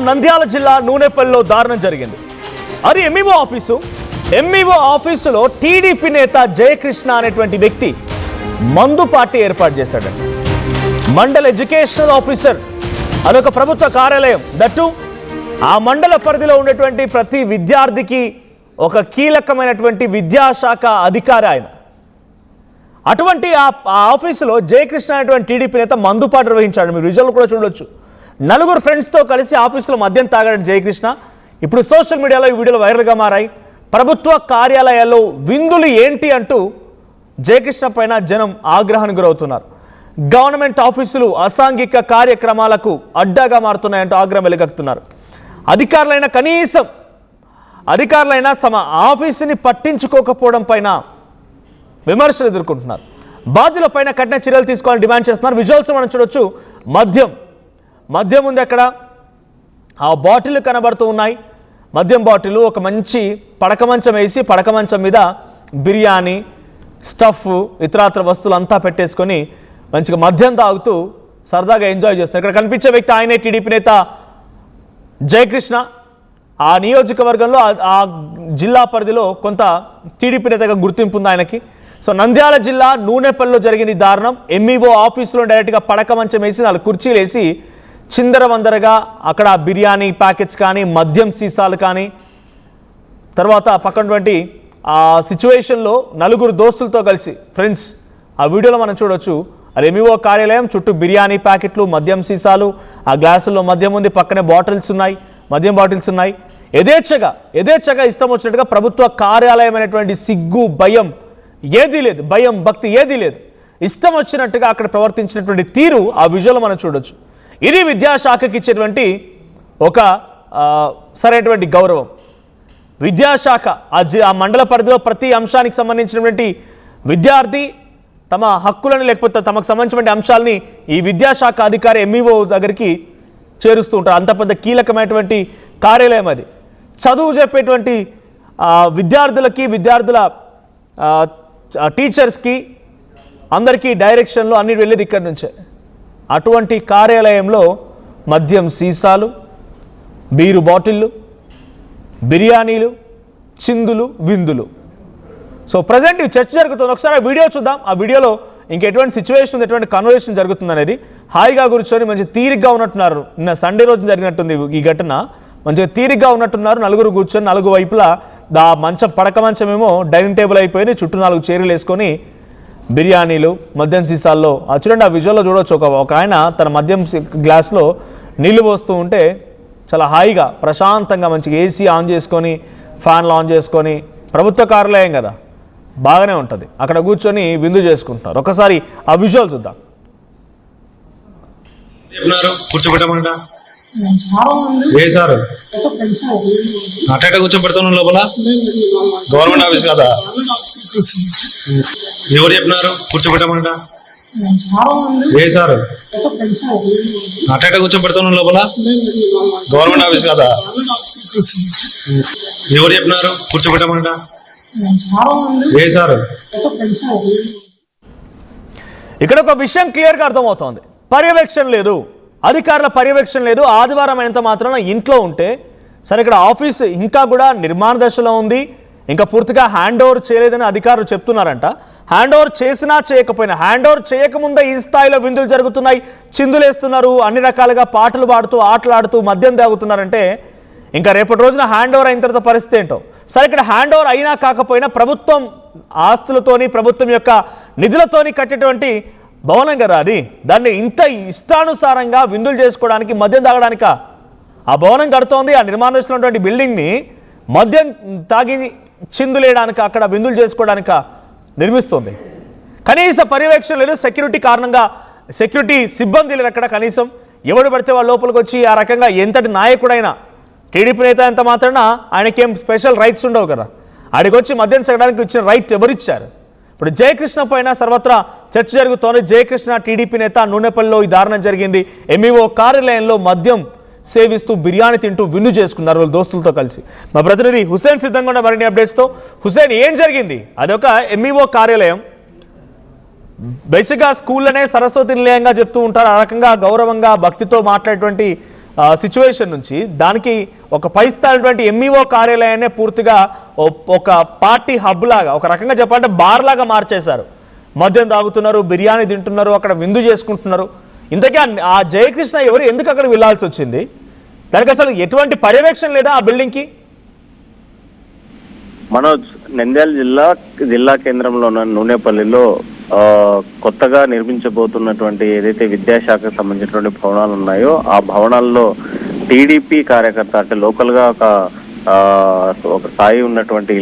నంద్యాల జిల్లా నూనెపల్లిలో దారుణం జరిగింది. అది ఎంఈఓ ఆఫీసులో టీడీపీ నేత జయకృష్ణ అనేటువంటి వ్యక్తి మందు పార్టీ ఏర్పాటు చేశాడండి. మండల ఎడ్యుకేషనల్ ఆఫీసర్ అదొక ప్రభుత్వ కార్యాలయం. దట్టు ఆ మండల పరిధిలో ఉన్నటువంటి ప్రతి విద్యార్థికి ఒక కీలకమైనటువంటి విద్యాశాఖ అధికారి ఆయన. అటువంటి ఆ ఆఫీసులో జయకృష్ణ అనేటువంటి టీడీపీ నేత మందుపాటు నిర్వహించాడు. మీరు విజువల్ కూడా చూడొచ్చు. నలుగురు ఫ్రెండ్స్తో కలిసి ఆఫీసులో మద్యం తాగాడు జయకృష్ణ. ఇప్పుడు సోషల్ మీడియాలో ఈ వీడియోలు వైరల్గా మారాయి. ప్రభుత్వ కార్యాలయాల్లో విందులు ఏంటి అంటూ జయకృష్ణ పైన జనం ఆగ్రహానికి గురవుతున్నారు. గవర్నమెంట్ ఆఫీసులు అసాంఘిక కార్యక్రమాలకు అడ్డాగా మారుతున్నాయంటూ ఆగ్రహం వెలుగక్కుతున్నారు. అధికారులైనా తమ ఆఫీసుని పట్టించుకోకపోవడం పైన విమర్శలు ఎదుర్కొంటున్నారు. బాధ్యుల పైన కఠిన చర్యలు తీసుకోవాలని డిమాండ్ చేస్తున్నారు. విజువల్స్ మనం చూడొచ్చు. మద్యం ఉంది అక్కడ. ఆ బాటిల్ కనబడుతూ ఉన్నాయి. మద్యం బాటిల్ ఒక మంచి పడక మంచం వేసి పడక మంచం మీద బిర్యానీ స్టఫ్ ఇతరాత్ర వస్తువులు అంతా పెట్టేసుకొని మంచిగా మద్యం తాగుతూ సరదాగా ఎంజాయ్ చేస్తున్నారు. ఇక్కడ కనిపించే వ్యక్తి ఆయనే టీడీపీ నేత జయకృష్ణ. ఆ నియోజకవర్గంలో ఆ జిల్లా పరిధిలో కొంత టీడీపీ నేతగా గుర్తింపు ఉంది ఆయనకి. సో నంద్యాల జిల్లా నూనెపల్లిలో జరిగింది దారుణం. ఎంఈఓ ఆఫీసులో డైరెక్ట్గా పడక మంచం వేసి 4 కుర్చీలు వేసి చిందరవందరగా అక్కడ బిర్యానీ ప్యాకెట్స్ కానీ మద్యం సీసాలు కానీ తర్వాత పక్కనటువంటి ఆ సిచ్యువేషన్లో 4 దోస్తులతో కలిసి ఫ్రెండ్స్ ఆ వీడియోలో మనం చూడొచ్చు. అది ఎంఈఓ కార్యాలయం చుట్టూ బిర్యానీ ప్యాకెట్లు మద్యం సీసాలు, ఆ గ్లాసుల్లో మద్యం ఉంది, పక్కనే మద్యం బాటిల్స్ ఉన్నాయి. యథేచ్ఛగా ఇష్టం వచ్చినట్టుగా ప్రభుత్వ కార్యాలయం అనేటువంటి సిగ్గు భయం ఏదీ లేదు, భయం భక్తి ఏదీ లేదు. ఇష్టం వచ్చినట్టుగా అక్కడ ప్రవర్తించినటువంటి తీరు ఆ విజువల్ మనం చూడొచ్చు. ఇది విద్యాశాఖకి ఇచ్చేటువంటి ఒక సరైనటువంటి గౌరవం. విద్యాశాఖ ఆ మండల పరిధిలో ప్రతి అంశానికి సంబంధించినటువంటి విద్యార్థి తమ హక్కులను లేకపోతే తమకు సంబంధించినటువంటి అంశాలని ఈ విద్యాశాఖ అధికారి ఎంఈఓ దగ్గరికి చేరుస్తూ ఉంటారు. అంత పెద్ద కీలకమైనటువంటి కార్యాలయం అది. చదువు చెప్పేటువంటి విద్యార్థుల టీచర్స్కి అందరికీ డైరెక్షన్లు అన్ని వెళ్ళేది ఇక్కడి నుంచే. అటువంటి కార్యాలయంలో మద్యం సీసాలు, బీరు బాటిళ్ళు, బిర్యానీలు, చిందులు, విందులు. సో ప్రజెంట్ ఈ చర్చ జరుగుతుంది. ఒకసారి ఆ వీడియో చూద్దాం. ఆ వీడియోలో ఇంకెటువంటి సిచ్యువేషన్ ఎటువంటి కన్వర్సేషన్ జరుగుతుంది అనేది. హాయిగా కూర్చొని మంచి తీరిగ్గా ఉన్నట్టున్నారు. నిన్న సండే రోజు జరిగినట్టుంది ఈ ఘటన. మంచిగా తీరిగ్గా ఉన్నట్టున్నారు. 4 కూర్చొని 4 వైపులా పడక మంచం ఏమో డైనింగ్ టేబుల్ అయిపోయింది. చుట్టూ 4 చైర్లు వేసుకొని బిర్యానీలు మద్యం సీసాల్లో చూడండి. ఆ విజువల్లో చూడవచ్చు. ఒక ఆయన తన మద్యం గ్లాస్లో నీళ్లు పోస్తూ ఉంటే చాలా హాయిగా ప్రశాంతంగా మంచిగా ఏసీ ఆన్ చేసుకొని ఫ్యాన్లు ఆన్ చేసుకొని, ప్రభుత్వ కార్యాలయం కదా బాగానే ఉంటుంది, అక్కడ కూర్చొని విందు చేసుకుంటున్నారు. ఒకసారి ఆ విజువల్ చూద్దాం. అట్ట కూర్చోబెడతాను లోపల గవర్నమెంట్ ఆఫీస్ కదా. ఎవరు చెప్పినారు కూర్చోబెట్టమంట? ఏ సార్ అట్ట కూర్చోబెడతాను లోపల గవర్నమెంట్ ఆఫీస్ కదా. ఎవరు చెప్పినారు కూర్చోబెట్టమంట? ఏ సార్ ఇక్కడ ఒక విషయం క్లియర్గా అర్థమవుతోంది. పర్యవేక్షణ లేదు, అధికారుల పర్యవేక్షణ లేదు. ఆదివారం అయినంత మాత్రాన ఇంట్లో ఉంటే సరే. ఇక్కడ ఆఫీస్ ఇంకా కూడా నిర్మాణ దశలో ఉంది, ఇంకా పూర్తిగా హ్యాండ్ ఓవర్ చేయలేదని అధికారులు చెప్తున్నారంట. హ్యాండ్ ఓవర్ చేసినా చేయకపోయినా, హ్యాండ్ ఓవర్ చేయకముందే ఈ స్థాయిలో విందులు జరుగుతున్నాయి, చిందులేస్తున్నారు, అన్ని రకాలుగా పాటలు పాడుతూ ఆటలాడుతూ మద్యం తాగుతున్నారంటే ఇంకా రేపటి రోజున హ్యాండ్ ఓవర్ అయిన తర్వాత పరిస్థితి ఏంటో. సరే ఇక్కడ హ్యాండ్ ఓవర్ అయినా కాకపోయినా ప్రభుత్వం ఆస్తులతోని ప్రభుత్వం యొక్క నిధులతోని కట్టేటువంటి భవనం కదా అది. దాన్ని ఇంత ఇష్టానుసారంగా విందులు చేసుకోవడానికి, మద్యం తాగడానిక ఆ భవనం కడుతోంది. ఆ నిర్మాణ దశలో ఉన్నటువంటి బిల్డింగ్ని మద్యం తాగి చిందులేయడానికి, అక్కడ విందులు చేసుకోవడానిక నిర్మిస్తుంది. కనీస పర్యవేక్షణ లేదు. సెక్యూరిటీ కారణంగా సెక్యూరిటీ సిబ్బంది లేరు అక్కడ. కనీసం ఎవడు పడితే వాళ్ళ లోపలికి వచ్చి ఆ రకంగా ఎంతటి నాయకుడైనా టీడీపీ నేత ఎంత మాత్రాన ఆయనకేం స్పెషల్ రైట్స్ ఉండవు కదా. ఆడికి వచ్చి మద్యం తాగడానికి ఇచ్చిన రైట్ ఎవరిచ్చారు? ఇప్పుడు జయకృష్ణ పైన సర్వత్రా చర్చ జరుగుతోంది. జయకృష్ణ టీడీపీ నేత నూనెపల్లిలో ఈ దారుణం జరిగింది. ఎంఈఓ కార్యాలయంలో మద్యం సేవిస్తూ బిర్యానీ తింటూ విందు చేసుకున్నారు వాళ్ళ దోస్తులతో కలిసి. మా ప్రతినిధి హుసేన్ సిద్ధంగా ఉన్న మరిన్ని అప్డేట్స్తో. హుసేన్, ఏం జరిగింది? అదొక ఎంఈఓ కార్యాలయం. బేసిక్గా స్కూల్లోనే సరస్వతి నిలయంగా చెప్తూ ఉంటారు. ఆ రకంగా గౌరవంగా భక్తితో మాట్లాడేటువంటి సిచ్యువేషన్ నుంచి దానికి ఒక పై స్థాయిటువంటి ఎంఈఓ కార్యాలయాన్ని పూర్తిగా ఒక పార్టీ హబ్ లాగా, ఒక రకంగా చెప్పాలంటే బార్ లాగా మార్చేశారు. మద్యం తాగుతున్నారు, బిర్యానీ తింటున్నారు, అక్కడ విందు చేసుకుంటున్నారు. ఇంతకీ ఆ జయకృష్ణ ఎవరు, ఎందుకు అక్కడ వెళ్ళాల్సి వచ్చింది? దానికి అసలు ఎటువంటి పర్యవేక్షణ లేదా ఆ బిల్డింగ్కి? మనోజ్, నంద్యాల జిల్లా కేంద్రంలో ఉన్న నూనెపల్లిలో కొత్తగా నిర్మించబోతున్నటువంటి ఏదైతే విద్యాశాఖకు సంబంధించినటువంటి భవనాలు ఉన్నాయో ఆ భవనాల్లో టీడీపీ కార్యకర్త, అంటే లోకల్ గా ఒక స్థాయి ఉన్నటువంటి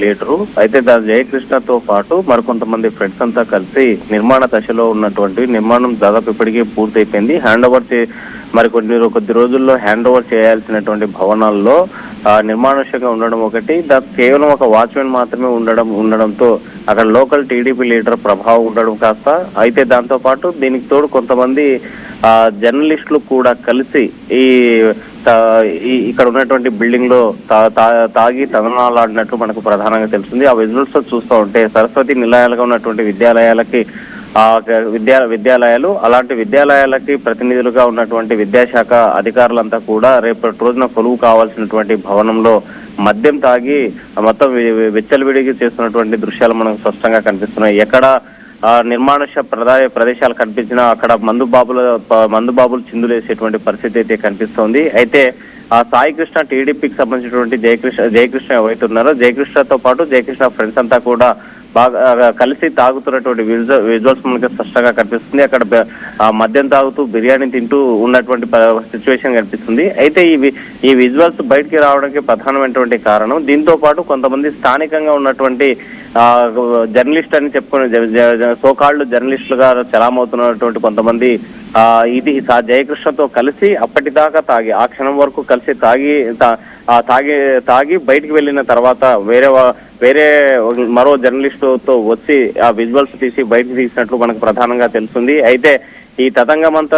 లీడరు అయితే జయకృష్ణతో పాటు మరికొంతమంది ఫ్రెండ్స్ అంతా కలిసి నిర్మాణ దశలో ఉన్నటువంటి నిర్మాణం దాదాపు ఇప్పటికే పూర్తయిపోయింది. కొద్ది రోజుల్లో హ్యాండ్ ఓవర్ చేయాల్సినటువంటి భవనాల్లో నిర్మానుష్యంగా ఉండడం ఒకటి, కేవలం ఒక వాచ్మెన్ మాత్రమే ఉండడంతో అక్కడ లోకల్ టీడీపీ లీడర్ ప్రభావం ఉండడం కాస్త, అయితే దాంతో పాటు దీనికి తోడు కొంతమంది జర్నలిస్టులు కూడా కలిసి ఇక్కడ ఉన్నటువంటి బిల్డింగ్ లో తాగి తదనాలాడినట్లు మనకు ప్రధానంగా తెలుస్తుంది. ఆ విజువల్స్ చూస్తూ ఉంటే సరస్వతి నిలయాలుగా ఉన్నటువంటి విద్యాలయాలు అలాంటి విద్యాలయాలకి ప్రతినిధులుగా ఉన్నటువంటి విద్యాశాఖ అధికారులంతా కూడా రేపటి రోజున కొలువు కావాల్సినటువంటి భవనంలో మద్యం తాగి మొత్తం విచ్చలవిడిగి చేస్తున్నటువంటి దృశ్యాలు మనకు స్పష్టంగా కనిపిస్తున్నాయి. ఎక్కడ నిర్మానుష్య ప్రదేశాలు కనిపించినా అక్కడ మందుబాబులు చిందులేసేటువంటి పరిస్థితి అయితే కనిపిస్తోంది. అయితే ఆ సాయి కృష్ణ టీడీపీకి సంబంధించినటువంటి జయకృష్ణ ఎవరైతే ఉన్నారో జయకృష్ణతో పాటు జయకృష్ణ ఫ్రెండ్స్ అంతా కూడా బాగా కలిసి తాగుతున్నటువంటి విజువల్స్ మనకి స్పష్టంగా కనిపిస్తుంది. అక్కడ మద్యం తాగుతూ బిర్యానీ తింటూ ఉన్నటువంటి సిచ్యువేషన్ కనిపిస్తుంది. అయితే ఈ విజువల్స్ బయటికి రావడానికి ప్రధానమైనటువంటి కారణం, దీంతో పాటు కొంతమంది స్థానికంగా ఉన్నటువంటి జర్నలిస్ట్ అని చెప్పుకునే సోకాళ్ళు జర్నలిస్టులుగా చలామవుతున్నటువంటి కొంతమంది ఇది జయకృష్ణతో కలిసి అప్పటిదాకా తాగి ఆ క్షణం వరకు కలిసి తాగి బయటికి వెళ్ళిన తర్వాత వేరే మరో జర్నలిస్టుతో వచ్చి ఆ విజువల్స్ తీసి బయటకు తీసినట్లు మనకు ప్రధానంగా తెలుస్తుంది. అయితే ఈ తతంగం అంతా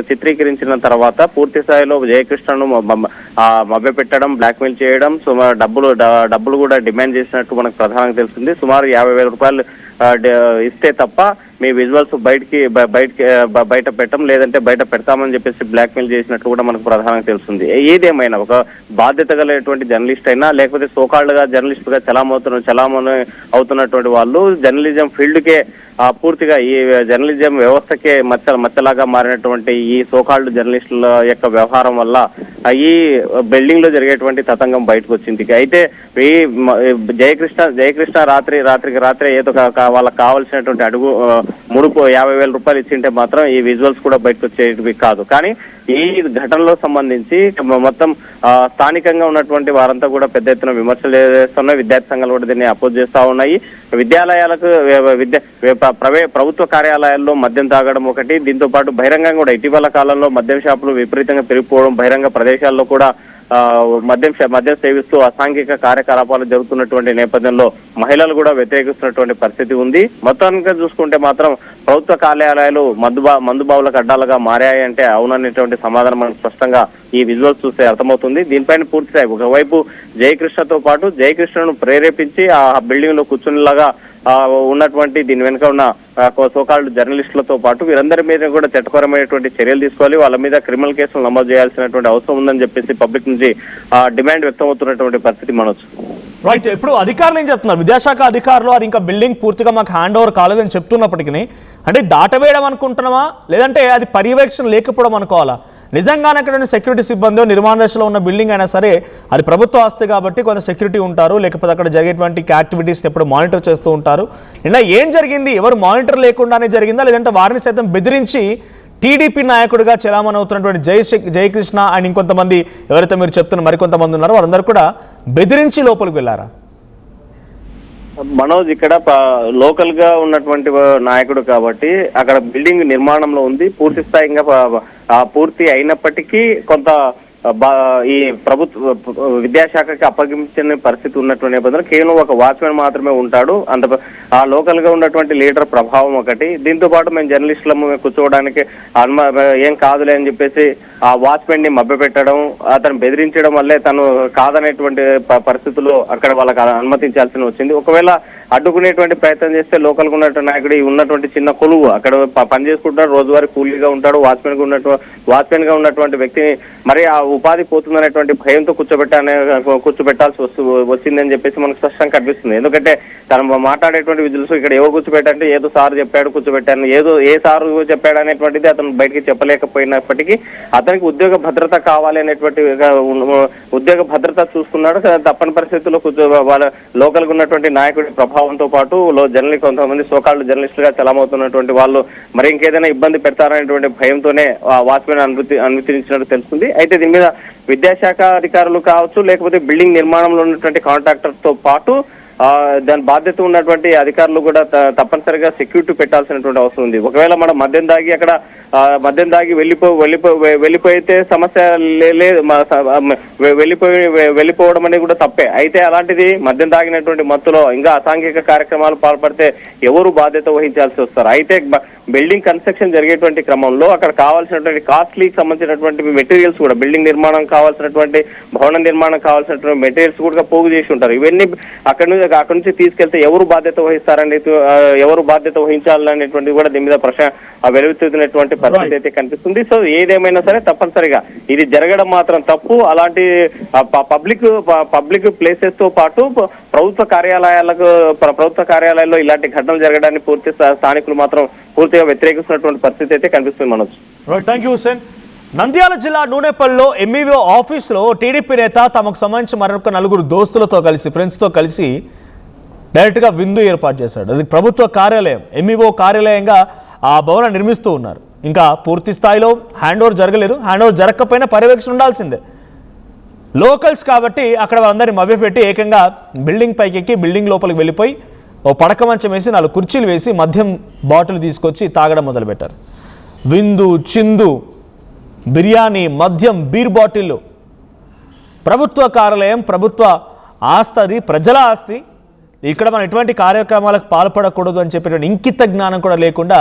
చిత్రీకరించిన తర్వాత పూర్తి స్థాయిలో జయకృష్ణను మభ్యపెట్టడం, బ్లాక్మెయిల్ చేయడం, సుమారు డబ్బులు కూడా డిమాండ్ చేసినట్టు మనకు ప్రధానంగా తెలుస్తుంది. సుమారు 50,000 రూపాయలు ఇస్తే తప్ప మీ విజువల్స్ బయట పెట్టం, లేదంటే బయట పెడతామని చెప్పేసి బ్లాక్మెయిల్ చేసినట్టు కూడా మనకు ప్రధానంగా తెలుస్తుంది. ఏదేమైనా ఒక బాధ్యత కలిగినటువంటి జర్నలిస్ట్ అయినా లేకపోతే సోకాళ్ళుగా జర్నలిస్టుగా చలామణి అవుతున్నటువంటి వాళ్ళు జర్నలిజం ఫీల్డ్కే పూర్తిగా ఈ జర్నలిజం వ్యవస్థకే మచ్చలాగా మారినటువంటి ఈ సోకాళ్ళు జర్నలిస్టుల యొక్క వ్యవహారం వల్ల ఈ బిల్డింగ్ లో జరిగేటువంటి తతంగం బయటకు వచ్చింది. అయితే ఈ జయకృష్ణ రాత్రి ఏదో వాళ్ళకి కావాల్సినటువంటి ముడుపు 50,000 రూపాయలు ఇచ్చింటే మాత్రం ఈ విజువల్స్ కూడా బయటకు వచ్చేవి కాదు. కానీ ఈ ఘటనలో సంబంధించి మొత్తం స్థానికంగా ఉన్నటువంటి వారంతా కూడా పెద్ద ఎత్తున విమర్శలు చేస్తున్నాయి. విద్యార్థి సంఘాలు కూడా దీన్ని అపోజ్ చేస్తా ఉన్నాయి. విద్యాలయాలకు ప్రభుత్వ కార్యాలయాల్లో మద్యం తాగడం ఒకటి, దీంతో పాటు బహిరంగంగా కూడా ఇటీవల కాలంలో మద్యం షాపులు విపరీతంగా పెరిగిపోవడం, బహిరంగ ప్రదేశాల్లో కూడా మద్యం సేవిస్తూ అసాంఘిక కార్యకలాపాలు జరుగుతున్నటువంటి నేపథ్యంలో మహిళలు కూడా వ్యతిరేకిస్తున్నటువంటి పరిస్థితి ఉంది. మొత్తానికి చూసుకుంటే మాత్రం ప్రభుత్వ కార్యాలయాలు మందుబావులకు అడ్డాలుగా మారాయి అంటే అవుననేటువంటి సమాధానం మనకు స్పష్టంగా ఈ విజువల్స్ చూస్తే అర్థమవుతుంది. దీనిపైన పూర్తిస్థాయి ఒకవైపు జయకృష్ణతో పాటు జయకృష్ణను ప్రేరేపించి ఆ బిల్డింగ్ లో కూర్చునేలాగా ఉన్నటువంటి దీని వెనుక ఉన్న సోకాళ్ళు జర్నలిస్టులతో పాటు వీరందరి మీద కూడా చట్టపరమైనటువంటి చర్యలు తీసుకోవాలి, వాళ్ళ మీద క్రిమినల్ కేసులు నమోదు చేయాల్సినటువంటి అవసరం ఉందని చెప్పేసి పబ్లిక్ నుంచి డిమాండ్ వ్యక్తమవుతున్నటువంటి పరిస్థితి మనొచ్చు. రైట్, ఇప్పుడు అధికారులు ఏం చెప్తున్నారు? విద్యాశాఖ అధికారులు అది ఇంకా బిల్డింగ్ పూర్తిగా మాకు హ్యాండ్ ఓవర్ కాలేదని చెప్తున్నప్పటికీ అంటే దాటవేయడం అనుకుంటున్నామా, లేదంటే అది పర్యవేక్షణ లేకపోవడం అనుకోవాలా? నిజంగానే అక్కడ సెక్యూరిటీ సిబ్బంది నిర్మాణ దశలో ఉన్న బిల్డింగ్ అయినా సరే అది ప్రభుత్వ ఆస్తి కాబట్టి కొంత సెక్యూరిటీ ఉంటారు, లేకపోతే అక్కడ జరిగేటువంటి యాక్టివిటీస్ని ఎప్పుడు మానిటర్ చేస్తూ ఉంటారు. నిన్న ఏం జరిగింది? ఎవరు మానిటర్ లేకుండానే జరిగిందా, లేదంటే వారిని సైతం బెదిరించి టీడీపీ నాయకుడిగా చలామణి అవుతున్నటువంటి జయకృష్ణ అండ్ ఇంకొంతమంది ఎవరైతే మీరు చెప్తున్న మరికొంతమంది ఉన్నారో వారందరూ కూడా బెదిరించి లోపలికి వెళ్ళారా? మనోజ్, ఇక్కడ లోకల్ గా ఉన్నటువంటి నాయకుడు కాబట్టి అక్కడ బిల్డింగ్ నిర్మాణంలో ఉంది, పూర్తి స్థాయిగా పూర్తి అయినప్పటికీ కొంత ఈ ప్రభుత్వ విద్యాశాఖకి అప్పగించిన పరిస్థితి ఉన్నటువంటి నేపథ్యంలో కేవలం ఒక వాచ్మెన్ మాత్రమే ఉంటాడు. ఆ లోకల్ గా ఉన్నటువంటి లీడర్ ప్రభావం ఒకటి, దీంతో పాటు మేము జర్నలిస్టులము కూర్చోవడానికి ఏం కాదులే అని చెప్పేసి ఆ వాచ్మెన్ ని మభ్యపెట్టడం, అతను బెదిరించడం వల్లే తను కాదనేటువంటి పరిస్థితుల్లో అక్కడ వాళ్ళకి అనుమతించాల్సి వచ్చింది. ఒకవేళ అడ్డుకునేటువంటి ప్రయత్నం చేస్తే లోకల్గా ఉన్నటువంటి నాయకుడు ఉన్నటువంటి చిన్న కొలువు అక్కడ పని చేసుకుంటాడు, రోజువారీ కూలీగా ఉంటాడు, వాచ్మెన్ గా ఉన్నటువంటి వ్యక్తిని మరి ఆ ఉపాధి పోతుందనేటువంటి భయంతో కూర్చోబెట్టాల్సి వచ్చిందని చెప్పేసి మనకు స్పష్టంగా కనిపిస్తుంది. ఎందుకంటే తను మాట్లాడేటువంటి విజువల్స్ ఇక్కడ ఏవో కూర్చోబెట్టంటే ఏదో సార్ చెప్పాడు కూర్చోబెట్టాను, ఏ సారు చెప్పాడు అనేటువంటిది అతను బయటికి చెప్పలేకపోయినప్పటికీ అతనికి ఉద్యోగ భద్రత కావాలి అనేటువంటి ఉద్యోగ భద్రత చూసుకున్నాడు. తప్పని పరిస్థితుల్లో వాళ్ళ లోకల్ గా ఉన్నటువంటి నాయకుడి ప్రభావంతో పాటు కొంతమంది సోకాళ్ళు జర్నలిస్టులుగా చలమవుతున్నటువంటి వాళ్ళు మరి ఇంకేదైనా ఇబ్బంది పెడతారనేటువంటి భయంతోనే వాచ్మెన్ అనుమతించినట్టు తెలుస్తుంది. అయితే దీని మీద విద్యాశాఖ అధికారులు కావచ్చు, లేకపోతే బిల్డింగ్ నిర్మాణంలో ఉన్నటువంటి కాంట్రాక్టర్ తో పాటు దాని బాధ్యత ఉన్నటువంటి అధికారులు కూడా తప్పనిసరిగా సెక్యూరిటీ పెట్టాల్సినటువంటి అవసరం ఉంది. ఒకవేళ మనం మద్యం దాగి వెళ్ళిపోయితే సమస్య లేదు, వెళ్ళిపోవడం అనేది కూడా తప్పే. అయితే అలాంటిది మద్యం దాగినటువంటి మత్తులో ఇంకా అసాంఘిక కార్యక్రమాలు పాల్పడితే ఎవరు బాధ్యత వహించాల్సి వస్తారు. అయితే బిల్డింగ్ కన్స్ట్రక్షన్ జరిగేటువంటి క్రమంలో అక్కడ కావాల్సినటువంటి కాస్ట్లీకి సంబంధించినటువంటి మెటీరియల్స్ కూడా బిల్డింగ్ నిర్మాణం కావాల్సినటువంటి భవన నిర్మాణం కావాల్సినటువంటి మెటీరియల్స్ కూడా పోగు చేసి ఉంటారు. ఇవన్నీ అక్కడి నుంచి తీసుకెళ్తే ఎవరు బాధ్యత వహిస్తారని ఎవరు బాధ్యత వహించాలనేటువంటిది కూడా దీని మీద ప్రశ్న వెలువెత్తుతున్నటువంటి పరిస్థితి అయితే కనిపిస్తుంది. సో ఏదేమైనా సరే తప్పనిసరిగా ఇది జరగడం మాత్రం తప్పు. అలాంటి పబ్లిక్ ప్లేసెస్ తో పాటు ప్రభుత్వ కార్యాలయాల్లో ఇలాంటి ఘటనలు జరగడాన్ని పూర్తి స్థానికులు మాత్రం పూర్తిగా వ్యతిరేకిస్తున్నటువంటి పరిస్థితి అయితే కనిపిస్తుంది మనోజ్. Thank you Hussain. నంద్యాల జిల్లా నూనెపల్లిలో ఎంఈఓ ఆఫీసులో టీడీపీ నేత తమకు సంబంధించి మరొక నలుగురు దోస్తులతో కలిసి ఫ్రెండ్స్తో కలిసి డైరెక్ట్గా విందు ఏర్పాటు చేశాడు. అది ప్రభుత్వ కార్యాలయం, ఎంఈఓ కార్యాలయంగా ఆ భవనం నిర్మిస్తూ ఉన్నారు. ఇంకా పూర్తి స్థాయిలో హ్యాండ్ ఓవర్ జరగలేదు. హ్యాండ్ ఓవర్ జరగకపోయినా పర్యవేక్షణ ఉండాల్సిందే. లోకల్స్ కాబట్టి అక్కడ వాళ్ళందరినీ మభ్యపెట్టి ఏకంగా బిల్డింగ్ పైకి ఎక్కి బిల్డింగ్ లోపలికి వెళ్ళిపోయి ఓ పడక మంచం వేసి 4 కుర్చీలు వేసి మద్యం బాటిల్ తీసుకొచ్చి తాగడం మొదలుపెట్టారు. విందు, చిందు, బిర్యానీ, మద్యం, బీర్ బాటిళ్ళు. ప్రభుత్వ కార్యాలయం, ప్రభుత్వ ఆస్తి, అది ప్రజల ఆస్తి. ఇక్కడ మనం ఎటువంటి కార్యక్రమాలకు పాల్పడకూడదు అని చెప్పేటువంటి ఇంకిత జ్ఞానం కూడా లేకుండా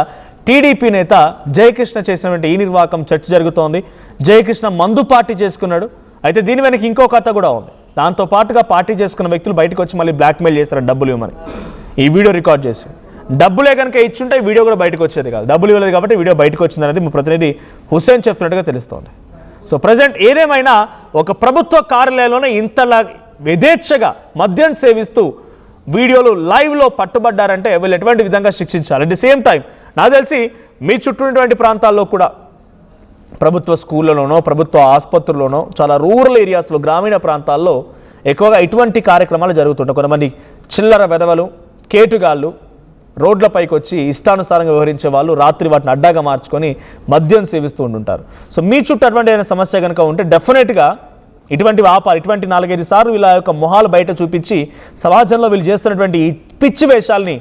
టీడీపీ నేత జయకృష్ణ చేసినటువంటి ఈ నిర్వాకం చర్చ జరుగుతోంది. జయకృష్ణ మందు పార్టీ చేసుకున్నాడు. అయితే దీని వెనక ఇంకో కథ కూడా ఉంది. దాంతో పాటుగా పార్టీ చేసుకున్న వ్యక్తులు బయటకు వచ్చి మళ్ళీ బ్లాక్మెయిల్ చేస్తారు డబ్బులు ఇవ్వమని. ఈ వీడియో రికార్డ్ చేసి డబ్బులే కనుక ఇచ్చుంటే వీడియో కూడా బయటకు వచ్చేది కాదు. డబ్బులు ఇవ్వలేదు కాబట్టి వీడియో బయటకు వచ్చిందనేది మా ప్రతినిధి హుసేన్ చెప్తున్నట్టుగా తెలుస్తోంది. సో ప్రజెంట్ ఏదేమైనా ఒక ప్రభుత్వ కార్యాలయంలోనే ఇంతలా యథేచ్ఛగా మద్యం సేవిస్తూ వీడియోలు లైవ్లో పట్టుబడ్డారంటే వీళ్ళు ఎటువంటి విధంగా శిక్షించాలి. అట్ ది సేమ్ టైం నాకు తెలిసి మీ చుట్టూ ఉన్నటువంటి ప్రాంతాల్లో కూడా ప్రభుత్వ స్కూళ్ళలోనో ప్రభుత్వ ఆసుపత్రుల్లోనో చాలా రూరల్ ఏరియాస్లో గ్రామీణ ప్రాంతాల్లో ఎక్కువగా ఇటువంటి కార్యక్రమాలు జరుగుతుంటాయి. కొంతమంది చిల్లర వెధవలు, కేటుగాళ్ళు రోడ్లపైకి వచ్చి ఇష్టానుసారంగా వ్యవహరించే వాళ్ళు రాత్రి వాటిని అడ్డాగా మార్చుకొని మద్యం సేవిస్తూ ఉంటుంటారు. సో మీ చుట్టూ అటువంటి ఏదైనా సమస్య కనుక ఉంటే డెఫినెట్గా ఇటువంటి ఆపాలి. ఇటువంటి 4-5 సార్లు వీళ్ళ యొక్క మొహాలు బయట చూపించి సమాజంలో వీళ్ళు చేస్తున్నటువంటి ఈ పిచ్చి వేషాలని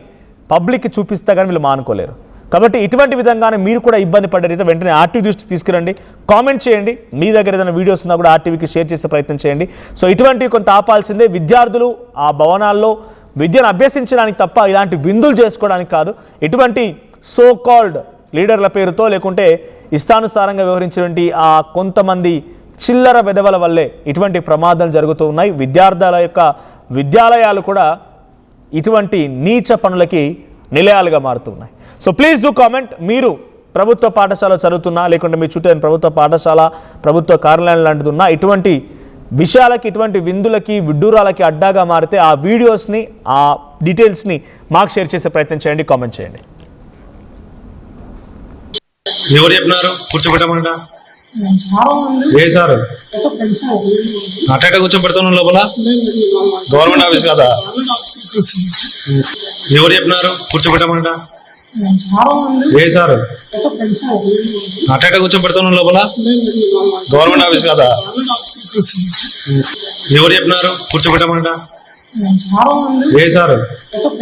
పబ్లిక్కి చూపిస్తే కానీ వీళ్ళు మానుకోలేరు. కాబట్టి ఇటువంటి విధంగానే మీరు కూడా ఇబ్బంది పడే రీతి వెంటనే ఆర్టీవీ దృష్టి తీసుకురండి, కామెంట్ చేయండి. మీ దగ్గర ఏదైనా వీడియోస్ ఉన్నా కూడా ఆర్టీవీకి షేర్ చేసే ప్రయత్నం చేయండి. సో ఇటువంటివి కొంత ఆపాల్సిందే. విద్యార్థులు ఆ భవనాల్లో విద్యను అభ్యసించడానికి తప్ప ఇలాంటి విందులు చేసుకోవడానికి కాదు. ఇటువంటి సో కాల్డ్ లీడర్ల పేరుతో లేకుంటే ఇష్టానుసారంగా వ్యవహరించినటువంటి ఆ కొంతమంది చిల్లర వెధవల వల్లే ఇటువంటి ప్రమాదాలు జరుగుతూ ఉన్నాయి. విద్యాలయాలు కూడా ఇటువంటి నీచ పనులకి నిలయాలుగా మారుతున్నాయి. So please do comment. మీరు ప్రభుత్వ పాఠశాల చదువుతున్నా లేకుంటే మీ చుట్టూ ప్రభుత్వ పాఠశాల, ప్రభుత్వ కార్యాలయం లాంటిది ఉన్నా ఇటువంటి విషయాలకి, ఇటువంటి విందులకి, విడ్డూరాలకి అడ్డాగా మారితే ఆ వీడియోస్ని, ఆ డీటెయిల్స్ని మాకు షేర్ చేసే ప్రయత్నం చేయండి, కామెంట్ చేయండి. ఎవరు చెప్పినారు కూర్చోబెట్టమంట? ఏ సార్ అట్ట కూర్చోబెడతాను లోపల? గవర్నమెంట్ ఆఫీస్ కదా. ఎవరు చెప్పినారు కూర్చోబెట్టమంట? ఏ సార్ అట్ట కూర్చోబెడతాను లోపల? గవర్నమెంట్ ఆఫీస్ కదా. ఎవరు చెప్పినారు కూర్చోబెట్టమంట? ఏ సార్